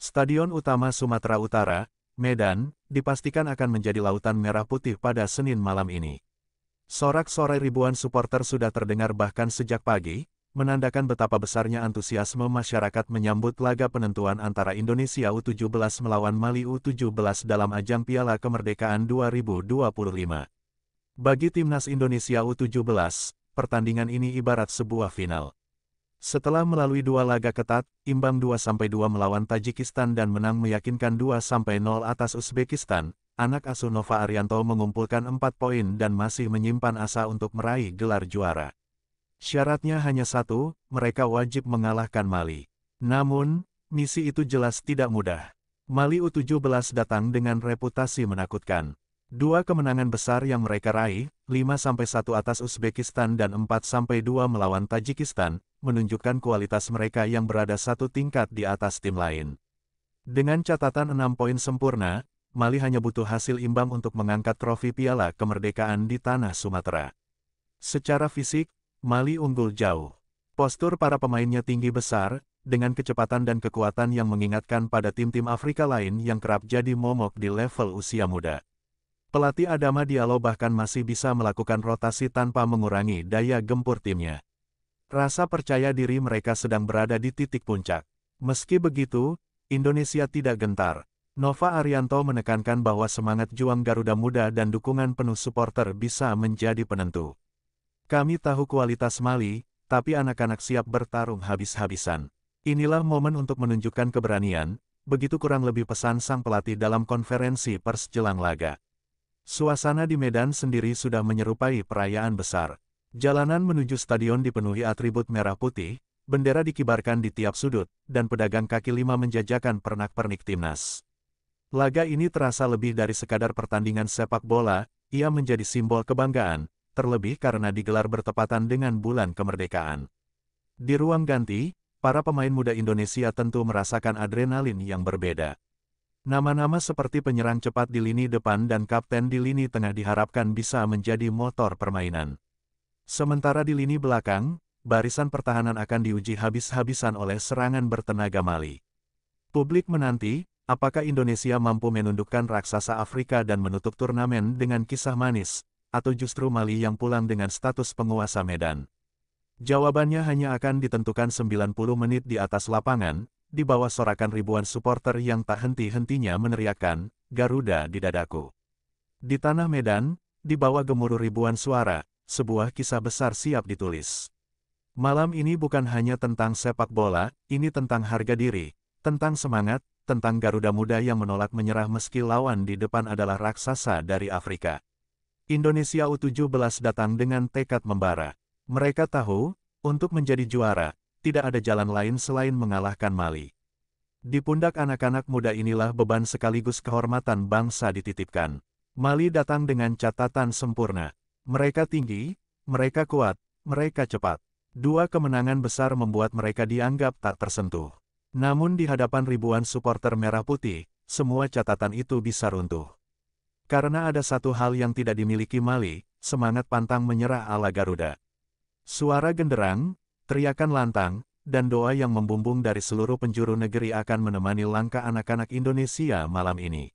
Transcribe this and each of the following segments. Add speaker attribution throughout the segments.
Speaker 1: Stadion utama Sumatera Utara, Medan, dipastikan akan menjadi lautan merah putih pada Senin malam ini. Sorak-sorai ribuan supporter sudah terdengar bahkan sejak pagi, menandakan betapa besarnya antusiasme masyarakat menyambut laga penentuan antara Indonesia U17 melawan Mali U17 dalam ajang Piala Kemerdekaan 2025. Bagi timnas Indonesia U17, pertandingan ini ibarat sebuah final. Setelah melalui dua laga ketat, imbang 2-2 melawan Tajikistan dan menang meyakinkan 2-0 atas Uzbekistan, anak asuh Nova Arianto mengumpulkan 4 poin dan masih menyimpan asa untuk meraih gelar juara. Syaratnya hanya satu, mereka wajib mengalahkan Mali. Namun, misi itu jelas tidak mudah. Mali U17 datang dengan reputasi menakutkan. Dua kemenangan besar yang mereka raih, 5-1 atas Uzbekistan dan 4-2 melawan Tajikistan, menunjukkan kualitas mereka yang berada satu tingkat di atas tim lain. Dengan catatan 6 poin sempurna, Mali hanya butuh hasil imbang untuk mengangkat trofi Piala Kemerdekaan di tanah Sumatera. Secara fisik, Mali unggul jauh. Postur para pemainnya tinggi besar, dengan kecepatan dan kekuatan yang mengingatkan pada tim-tim Afrika lain yang kerap jadi momok di level usia muda. Pelatih Adama Diallo bahkan masih bisa melakukan rotasi tanpa mengurangi daya gempur timnya. Rasa percaya diri mereka sedang berada di titik puncak. Meski begitu, Indonesia tidak gentar. Nova Arianto menekankan bahwa semangat juang Garuda Muda dan dukungan penuh supporter bisa menjadi penentu. Kami tahu kualitas Mali, tapi anak-anak siap bertarung habis-habisan. Inilah momen untuk menunjukkan keberanian, begitu kurang lebih pesan sang pelatih dalam konferensi pers jelang laga. Suasana di Medan sendiri sudah menyerupai perayaan besar. Jalanan menuju stadion dipenuhi atribut merah putih, bendera dikibarkan di tiap sudut, dan pedagang kaki lima menjajakan pernak-pernik timnas. Laga ini terasa lebih dari sekadar pertandingan sepak bola, ia menjadi simbol kebanggaan, terlebih karena digelar bertepatan dengan bulan kemerdekaan. Di ruang ganti, para pemain muda Indonesia tentu merasakan adrenalin yang berbeda. Nama-nama seperti penyerang cepat di lini depan dan kapten di lini tengah diharapkan bisa menjadi motor permainan. Sementara di lini belakang, barisan pertahanan akan diuji habis-habisan oleh serangan bertenaga Mali. Publik menanti, apakah Indonesia mampu menundukkan raksasa Afrika dan menutup turnamen dengan kisah manis, atau justru Mali yang pulang dengan status penguasa Medan? Jawabannya hanya akan ditentukan 90 menit di atas lapangan, di bawah sorakan ribuan supporter yang tak henti-hentinya meneriakkan, "Garuda di dadaku." Di tanah Medan, di bawah gemuruh ribuan suara, sebuah kisah besar siap ditulis. Malam ini bukan hanya tentang sepak bola, ini tentang harga diri, tentang semangat, tentang Garuda Muda yang menolak menyerah meski lawan di depan adalah raksasa dari Afrika. Indonesia U17 datang dengan tekad membara. Mereka tahu, untuk menjadi juara, tidak ada jalan lain selain mengalahkan Mali. Di pundak anak-anak muda inilah beban sekaligus kehormatan bangsa dititipkan. Mali datang dengan catatan sempurna. Mereka tinggi, mereka kuat, mereka cepat. Dua kemenangan besar membuat mereka dianggap tak tersentuh. Namun di hadapan ribuan supporter merah putih, semua catatan itu bisa runtuh. Karena ada satu hal yang tidak dimiliki Mali, semangat pantang menyerah ala Garuda. Suara genderang, teriakan lantang, dan doa yang membumbung dari seluruh penjuru negeri akan menemani langkah anak-anak Indonesia malam ini.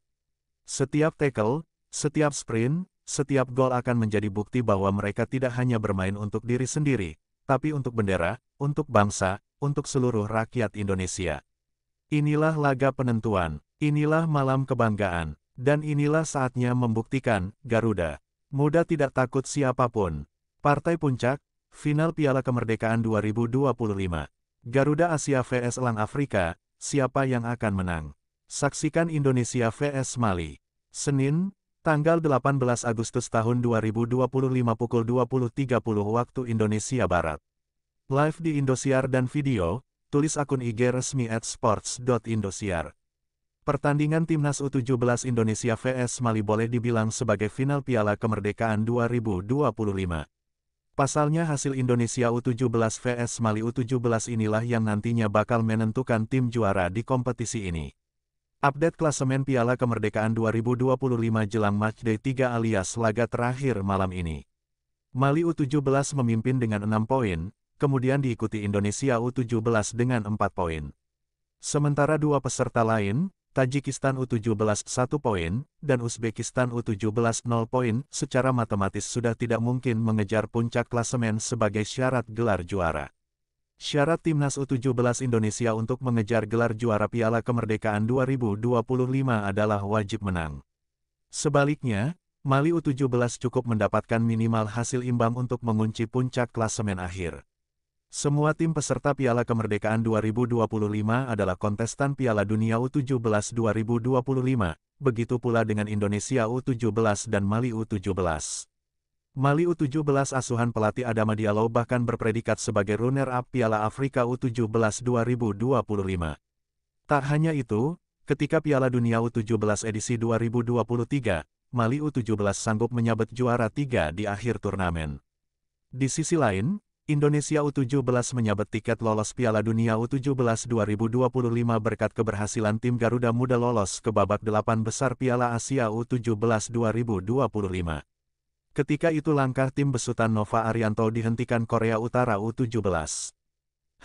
Speaker 1: Setiap tackle, setiap sprint, setiap gol akan menjadi bukti bahwa mereka tidak hanya bermain untuk diri sendiri, tapi untuk bendera, untuk bangsa, untuk seluruh rakyat Indonesia. Inilah laga penentuan, inilah malam kebanggaan, dan inilah saatnya membuktikan, Garuda Muda tidak takut siapapun. Partai Puncak, Final Piala Kemerdekaan 2025. Garuda Asia vs Elang Afrika, siapa yang akan menang? Saksikan Indonesia vs Mali. Senin, tanggal 18 Agustus tahun 2025 pukul 20.30 waktu Indonesia Barat. Live di Indosiar dan video, tulis akun IG resmi @sports.indosiar. Pertandingan Timnas U17 Indonesia vs Mali boleh dibilang sebagai final Piala Kemerdekaan 2025. Pasalnya hasil Indonesia U17 vs Mali U17 inilah yang nantinya bakal menentukan tim juara di kompetisi ini. Update klasemen Piala Kemerdekaan 2025 jelang matchday 3 alias laga terakhir malam ini. Mali U17 memimpin dengan 6 poin, kemudian diikuti Indonesia U17 dengan 4 poin. Sementara dua peserta lain, Tajikistan U17 1 poin, dan Uzbekistan U17 0 poin, secara matematis sudah tidak mungkin mengejar puncak klasemen sebagai syarat gelar juara. Syarat Timnas U17 Indonesia untuk mengejar gelar juara Piala Kemerdekaan 2025 adalah wajib menang. Sebaliknya, Mali U17 cukup mendapatkan minimal hasil imbang untuk mengunci puncak klasemen akhir. Semua tim peserta Piala Kemerdekaan 2025 adalah kontestan Piala Dunia U17 2025, begitu pula dengan Indonesia U17 dan Mali U17. Mali U17 asuhan pelatih Adama Diallo bahkan berpredikat sebagai runner-up Piala Afrika U17 2025. Tak hanya itu, ketika Piala Dunia U17 edisi 2023, Mali U17 sanggup menyabet juara 3 di akhir turnamen. Di sisi lain, Indonesia U17 menyabet tiket lolos Piala Dunia U17 2025 berkat keberhasilan tim Garuda Muda lolos ke babak 8 besar Piala Asia U17 2025. Ketika itu langkah tim besutan Nova Arianto dihentikan Korea Utara U17.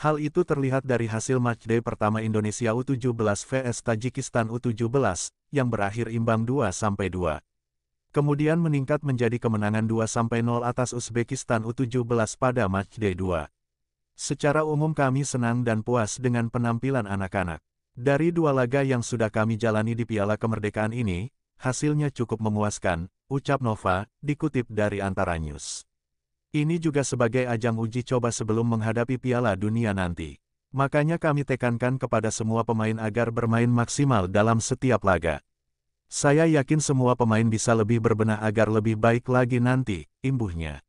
Speaker 1: Hal itu terlihat dari hasil matchday pertama Indonesia U17 vs Tajikistan U17, yang berakhir imbang 2-2. Kemudian meningkat menjadi kemenangan 2-0 atas Uzbekistan U17 pada matchday 2. Secara umum kami senang dan puas dengan penampilan anak-anak. Dari dua laga yang sudah kami jalani di Piala Kemerdekaan ini, hasilnya cukup memuaskan, ucap Nova, dikutip dari Antara News. Ini juga sebagai ajang uji coba sebelum menghadapi Piala Dunia nanti. Makanya kami tekankan kepada semua pemain agar bermain maksimal dalam setiap laga. Saya yakin semua pemain bisa lebih berbenah agar lebih baik lagi nanti, imbuhnya.